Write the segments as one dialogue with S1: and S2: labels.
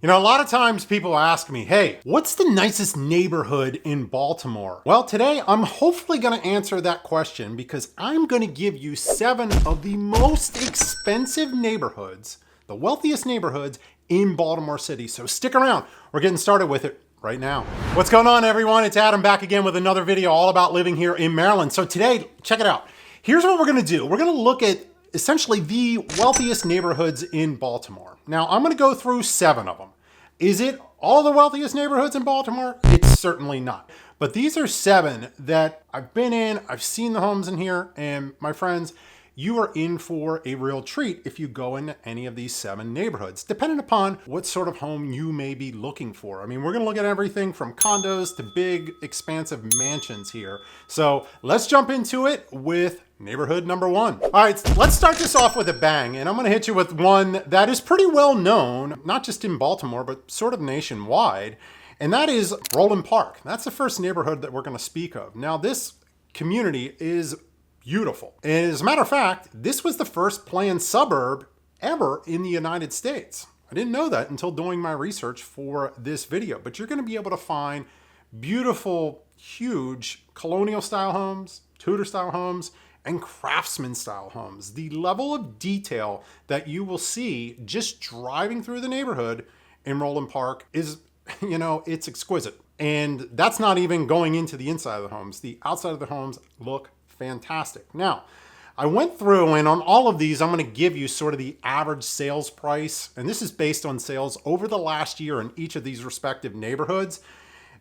S1: You know, a lot of times people ask me, hey, what's the nicest neighborhood in Baltimore? Well, today I'm hopefully going to answer that question because I'm going to give you 7 of the most expensive neighborhoods, the wealthiest neighborhoods in Baltimore City. So stick around. We're getting started with it right now. What's going on, everyone? It's Adam back again with another video all about living here in Maryland. So today, check it out. Here's what we're going to do. We're going to look at essentially the wealthiest neighborhoods in Baltimore. Now, I'm going to go through 7 of them. Is it all the wealthiest neighborhoods in Baltimore? It's certainly not. But these are 7 that I've been in, I've seen the homes in here, and my friends, you are in for a real treat if you go into any of these 7 neighborhoods, depending upon what sort of home you may be looking for. I mean, we're gonna look at everything from condos to big, expansive mansions here. So let's jump into it with neighborhood number 1. All right, let's start this off with a bang, and I'm gonna hit you with one that is pretty well known, not just in Baltimore, but sort of nationwide, and that is Roland Park. That's the first neighborhood that we're gonna speak of. Now, this community is beautiful. And as a matter of fact, this was the first planned suburb ever in the United States. I didn't know that until doing my research for this video, but you're gonna be able to find beautiful, huge colonial style homes, Tudor style homes, and craftsman style homes. The level of detail that you will see just driving through the neighborhood in Roland Park is, you know, it's exquisite. And that's not even going into the inside of the homes. The outside of the homes look fantastic. Now, I went through, and on all of these, I'm going to give you sort of the average sales price. And this is based on sales over the last year in each of these respective neighborhoods.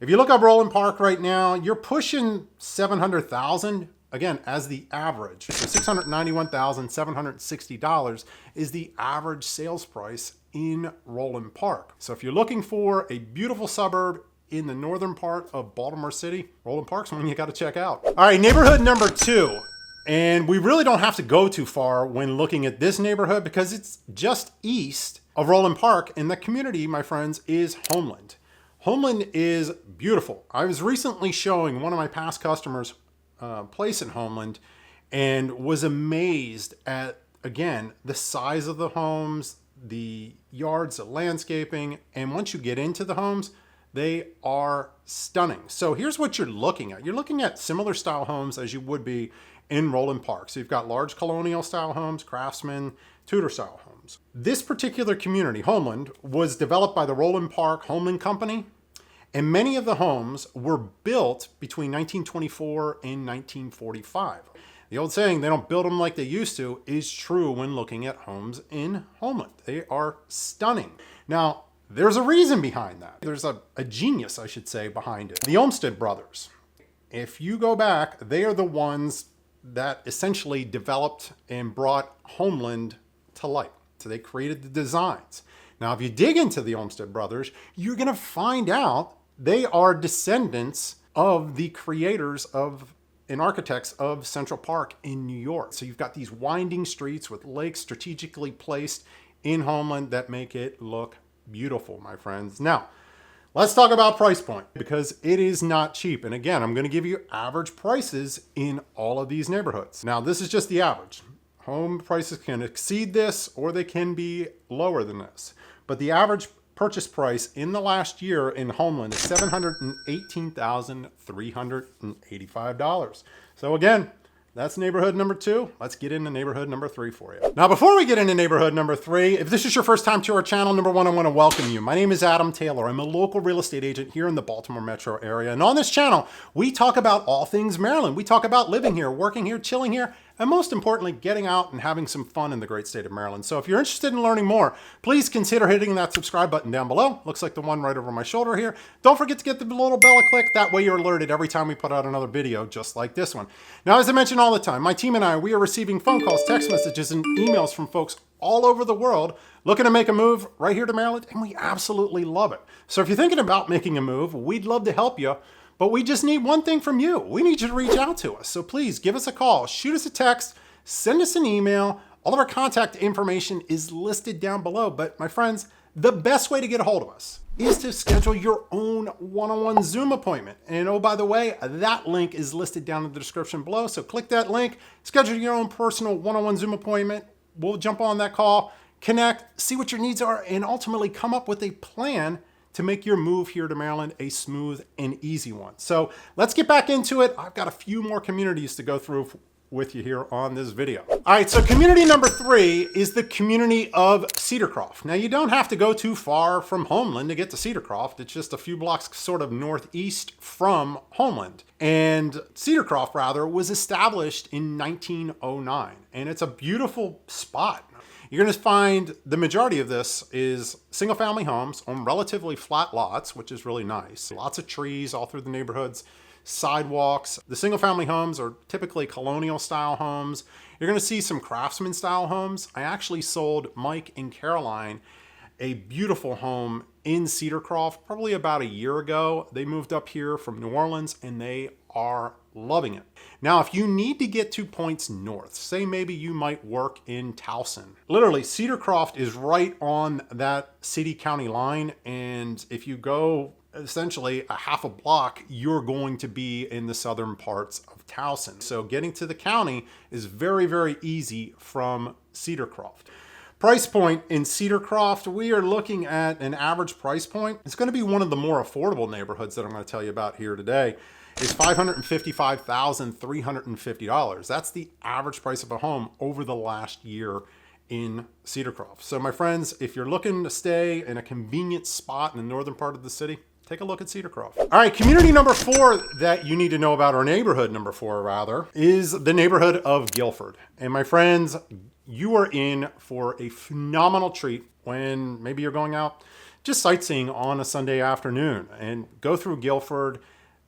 S1: If you look up Roland Park right now, you're pushing $700,000. Again, as the average. So $691,760 is the average sales price in Roland Park. So if you're looking for a beautiful suburb in the northern part of Baltimore City, Roland Park's one you got to check out. All right, neighborhood number 2. And we really don't have to go too far when looking at this neighborhood because it's just east of Roland Park, and the community, my friends, is Homeland. Homeland is beautiful. I was recently showing one of my past customers place in Homeland and was amazed at, again, the size of the homes, the yards, the landscaping, and once you get into the homes, they are stunning. So here's what you're looking at. You're looking at similar style homes as you would be in Roland Park. So you've got large colonial style homes, craftsman, Tudor style homes. This particular community, Homeland, was developed by the Roland Park Homeland Company, and many of the homes were built between 1924 and 1945. The old saying, they don't build them like they used to, is true when looking at homes in Homeland. They are stunning. Now, there's a reason behind that. There's a genius, I should say, behind it. The Olmsted brothers. If you go back, they are the ones that essentially developed and brought Homeland to light. So they created the designs. Now, if you dig into the Olmsted brothers, you're going to find out they are descendants of the creators of and architects of Central Park in New York. So you've got these winding streets with lakes strategically placed in Homeland that make it look beautiful, my friends. Now, let's talk about price point because it is not cheap. And again, I'm going to give you average prices in all of these neighborhoods. Now, this is just the average. Home prices can exceed this or they can be lower than this. But the average purchase price in the last year in Homeland is $718,385. So again, that's neighborhood number 2. Let's get into neighborhood number 3 for you. Now, before we get into neighborhood number 3, if this is your first time to our channel, number 1, I want to welcome you. My name is Adam Taylor. I'm a local real estate agent here in the Baltimore metro area. And on this channel, we talk about all things Maryland. We talk about living here, working here, chilling here, and most importantly, getting out and having some fun in the great state of Maryland. So if you're interested in learning more, please consider hitting that subscribe button down below. Looks like the one right over my shoulder here. Don't forget to get the little bell a click. That way you're alerted every time we put out another video just like this one. Now, as I mentioned all the time, my team and I, we are receiving phone calls, text messages, and emails from folks all over the world looking to make a move right here to Maryland, and we absolutely love it. So if you're thinking about making a move, we'd love to help you. But we just need one thing from you. We need you to reach out to us. So please give us a call, shoot us a text, send us an email. All of our contact information is listed down below. But my friends, the best way to get a hold of us is to schedule your own one-on-one Zoom appointment. And oh, by the way, that link is listed down in the description below. So click that link, schedule your own personal one-on-one Zoom appointment. We'll jump on that call, connect, see what your needs are, and ultimately come up with a plan to make your move here to Maryland a smooth and easy one. So let's get back into it. I've got a few more communities to go through with you here on this video. All right, so community number 3 is the community of Cedarcroft. Now, you don't have to go too far from Homeland to get to Cedarcroft. It's just a few blocks sort of northeast from Homeland. And Cedarcroft, rather, was established in 1909. And it's a beautiful spot. You're going to find the majority of this is single family homes on relatively flat lots, which is really nice. Lots of trees all through the neighborhoods. Sidewalks. The single family homes are typically colonial style homes. You're going to see some craftsman style homes. I actually sold Mike and Caroline a beautiful home in Cedarcroft probably about a year ago. They moved up here from New Orleans and they are loving it. Now, if you need to get 2 points north, say maybe you might work in Towson. Literally, Cedarcroft is right on that city-county line, and if you go essentially a half a block, you're going to be in the southern parts of Towson. So getting to the county is very, very easy from Cedarcroft. Price point in Cedarcroft, we are looking at an average price point. It's going to be one of the more affordable neighborhoods that I'm going to tell you about here today. Is $555,350. That's the average price of a home over the last year in Cedarcroft. So my friends, if you're looking to stay in a convenient spot in the northern part of the city, take a look at Cedarcroft. All right, community number 4 that you need to know about, or neighborhood number 4 rather, is the neighborhood of Guilford. And my friends, you are in for a phenomenal treat when maybe you're going out just sightseeing on a Sunday afternoon and go through Guilford.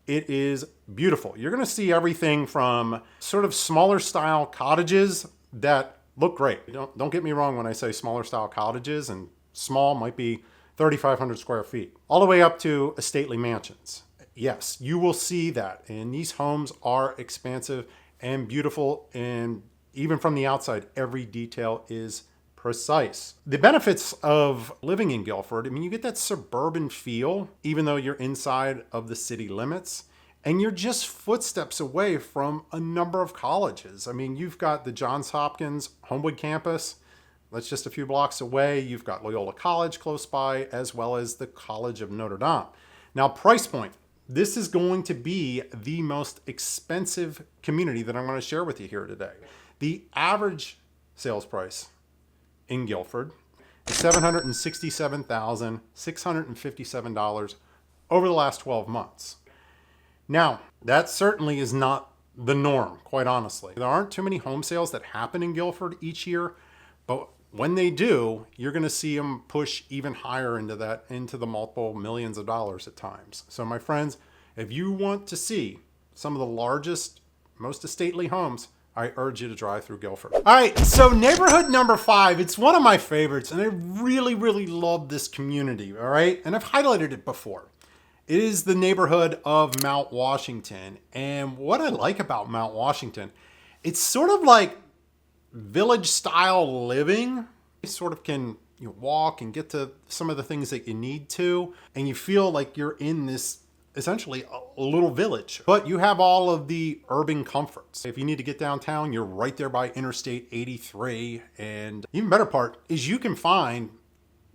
S1: It is beautiful. You're going to see everything from sort of smaller style cottages that look great. Don't get me wrong when I say smaller style cottages, and small might be 3,500 square feet, all the way up to stately mansions. Yes, you will see that. And these homes are expansive and beautiful. And even from the outside, every detail is precise. The benefits of living in Guilford, I mean, you get that suburban feel, even though you're inside of the city limits, and you're just footsteps away from a number of colleges. I mean, you've got the Johns Hopkins Homewood campus, that's just a few blocks away. You've got Loyola College close by, as well as the College of Notre Dame. Now, price point. This is going to be the most expensive community that I'm going to share with you here today. The average sales price in Guilford is $767,657 over the last 12 months. Now, that certainly is not the norm, quite honestly. There aren't too many home sales that happen in Guilford each year, but when they do, you're going to see them push even higher into the multiple millions of dollars at times. So my friends, if you want to see some of the largest, most stately homes, I urge you to drive through Guilford. All right, so neighborhood number 5, it's one of my favorites, and I really, really love this community, all right? And I've highlighted it before. It is the neighborhood of Mount Washington. And what I like about Mount Washington, it's sort of like village style living. You sort of can walk and get to some of the things that you need to, and you feel like you're in this essentially a little village, but you have all of the urban comforts. If you need to get downtown, you're right there by Interstate 83. And even better part is you can find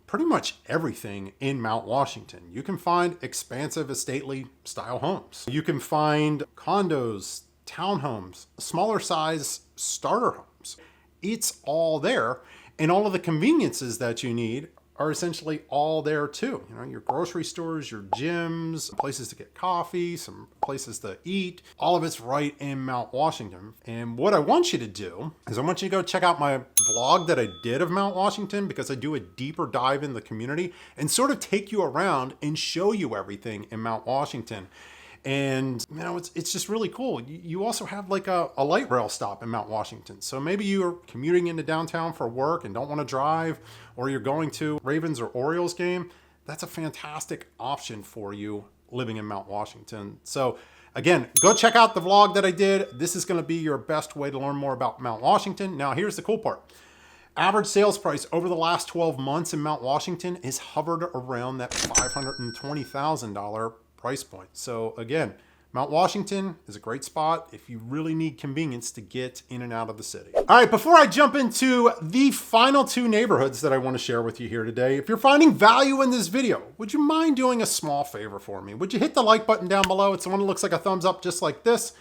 S1: pretty much everything in Mount Washington. You can find expansive stately style homes. You can find condos, townhomes, smaller size starter homes. It's all there. And all of the conveniences that you need are essentially all there too. Your grocery stores, your gyms, places to get coffee, some places to eat. All of it's right in Mount Washington. And what I want you to do is I want you to go check out my vlog that I did of Mount Washington, because I do a deeper dive in the community and sort of take you around and show you everything in Mount Washington. And it's just really cool. You also have like a light rail stop in Mount Washington. So maybe you're commuting into downtown for work and don't want to drive, or you're going to Ravens or Orioles game. That's a fantastic option for you living in Mount Washington. So again, go check out the vlog that I did. This is going to be your best way to learn more about Mount Washington. Now, here's the cool part. Average sales price over the last 12 months in Mount Washington is hovered around that $520,000 price point. So again, Mount Washington is a great spot if you really need convenience to get in and out of the city. All right, before I jump into the final two neighborhoods that I want to share with you here today, if you're finding value in this video, would you mind doing a small favor for me? Would you hit the like button down below? It's the one that looks like a thumbs up just like this.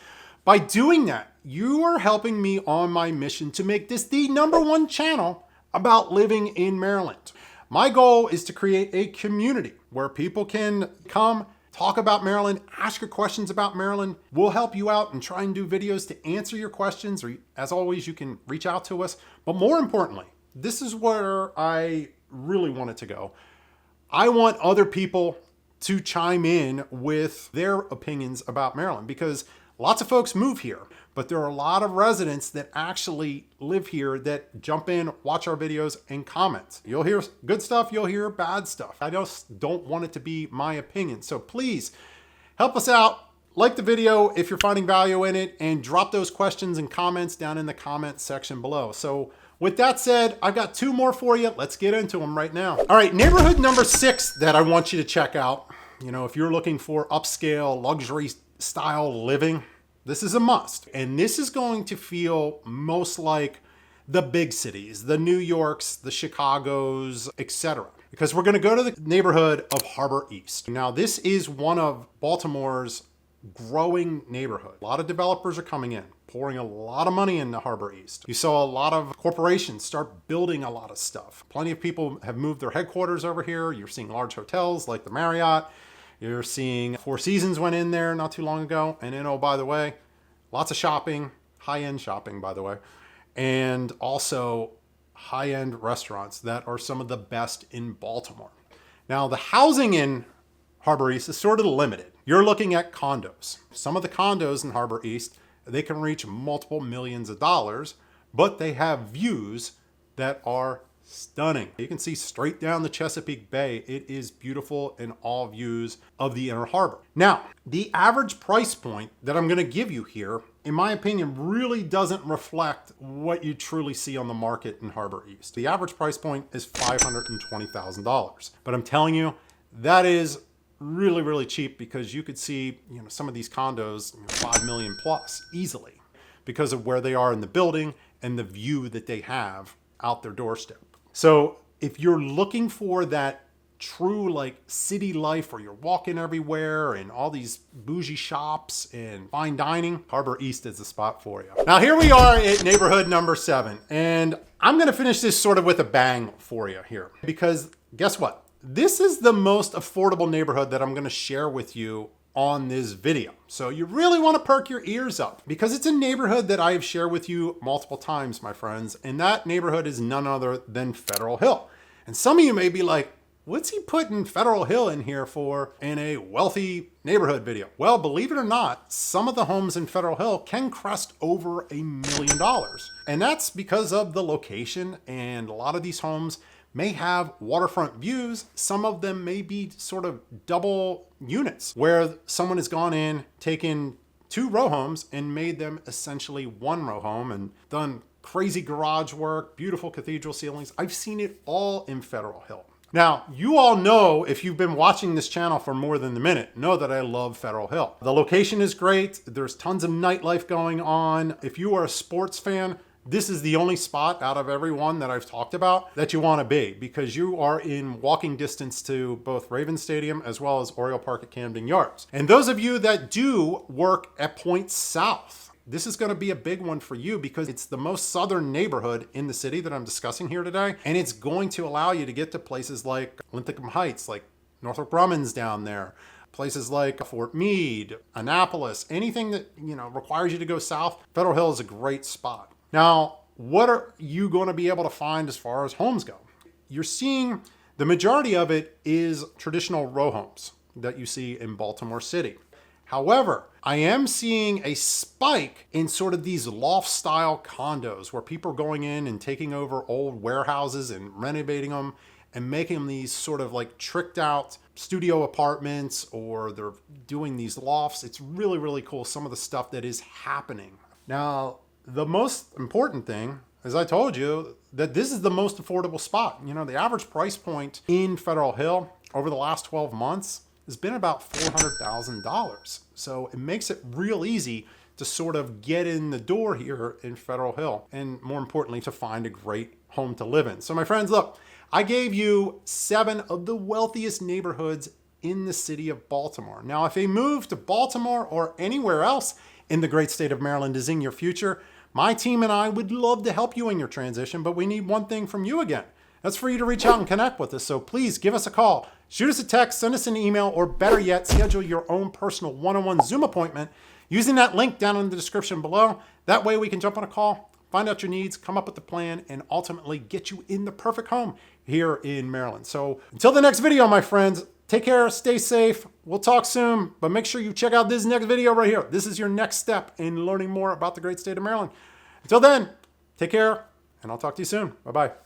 S1: By doing that, you are helping me on my mission to make this the #1 channel about living in Maryland. My goal is to create a community where people can come, talk about Maryland, ask your questions about Maryland. We'll help you out and try and do videos to answer your questions, or as always, you can reach out to us. But more importantly, this is where I really want it to go. I want other people to chime in with their opinions about Maryland, because lots of folks move here, but there are a lot of residents that actually live here that jump in, watch our videos, and comment. You'll hear good stuff, you'll hear bad stuff. I just don't want it to be my opinion. So please help us out. Like the video if you're finding value in it, and drop those questions and comments down in the comment section below. So with that said, I've got two more for you. Let's get into them right now. All right, neighborhood number 6 that I want you to check out. You know, if you're looking for upscale, luxury style living, this is a must. And this is going to feel most like the big cities, the New Yorks, the Chicagos, etc. Because we're gonna go to the neighborhood of Harbor East. Now, this is one of Baltimore's growing neighborhood. A lot of developers are coming in, pouring a lot of money into Harbor East. You saw a lot of corporations start building a lot of stuff. Plenty of people have moved their headquarters over here. You're seeing large hotels like the Marriott. You're seeing Four Seasons went in there not too long ago. And then, oh, by the way, lots of shopping, high-end shopping, by the way, and also high-end restaurants that are some of the best in Baltimore. Now, the housing in Harbor East is sort of limited. You're looking at condos. Some of the condos in Harbor East, they can reach multiple millions of dollars, but they have views that are stunning. You can see straight down the Chesapeake Bay. It is beautiful in all views of the inner harbor. Now, the average price point that I'm going to give you here, in my opinion, really doesn't reflect what you truly see on the market in Harbor East. The average price point is $520,000. But I'm telling you, that is really, really cheap, because you could see, you know, some of these condos, $5 million plus easily, because of where they are in the building and the view that they have out their doorstep. So if you're looking for that true like city life where you're walking everywhere and all these bougie shops and fine dining, Harbor East is the spot for you. Now here we are at neighborhood number 7, and I'm gonna finish this sort of with a bang for you here, because guess what? This is the most affordable neighborhood that I'm gonna share with you on this video. So you really want to perk your ears up, because it's a neighborhood that I have shared with you multiple times, my friends, and that neighborhood is none other than Federal Hill. And some of you may be like, what's he putting Federal Hill in here for in a wealthy neighborhood video? Well, believe it or not, some of the homes in Federal Hill can crest over $1 million. And that's because of the location, and a lot of these homes may have waterfront views. Some of them may be sort of double units, where someone has gone in, taken 2 row homes and made them essentially 1 row home, and done crazy garage work, beautiful cathedral ceilings. I've seen it all in Federal Hill. Now, you all know, if you've been watching this channel for more than a minute, know that I love Federal Hill. The location is great. There's tons of nightlife going on. If you are a sports fan, this is the only spot out of every one that I've talked about that you want to be, because you are in walking distance to both Ravens Stadium as well as Oriole Park at Camden Yards. And those of you that do work at Point South, this is going to be a big one for you, because it's the most southern neighborhood in the city that I'm discussing here today. And it's going to allow you to get to places like Linthicum Heights, like Northrop Grumman's down there, places like Fort Meade, Annapolis, anything that, you know, requires you to go south. Federal Hill is a great spot. Now, what are you going to be able to find as far as homes go? You're seeing the majority of it is traditional row homes that you see in Baltimore City. However, I am seeing a spike in sort of these loft style condos, where people are going in and taking over old warehouses and renovating them and making them these sort of like tricked out studio apartments, or they're doing these lofts. It's really, really cool, some of the stuff that is happening. Now, the most important thing, as I told you, that this is the most affordable spot. You know, the average price point in Federal Hill over the last 12 months has been about $400,000. So it makes it real easy to sort of get in the door here in Federal Hill, and more importantly, to find a great home to live in. So my friends, look, I gave you 7 of the wealthiest neighborhoods in the city of Baltimore. Now, if a move to Baltimore or anywhere else in the great state of Maryland is in your future, my team and I would love to help you in your transition, but we need one thing from you again. That's for you to reach out and connect with us. So please give us a call, shoot us a text, send us an email, or better yet, schedule your own personal one-on-one Zoom appointment using that link down in the description below. That way we can jump on a call, find out your needs, come up with a plan, and ultimately get you in the perfect home here in Maryland. So until the next video, my friends, take care, stay safe. We'll talk soon, but make sure you check out this next video right here. This is your next step in learning more about the great state of Maryland. Until then, take care, and I'll talk to you soon. Bye-bye.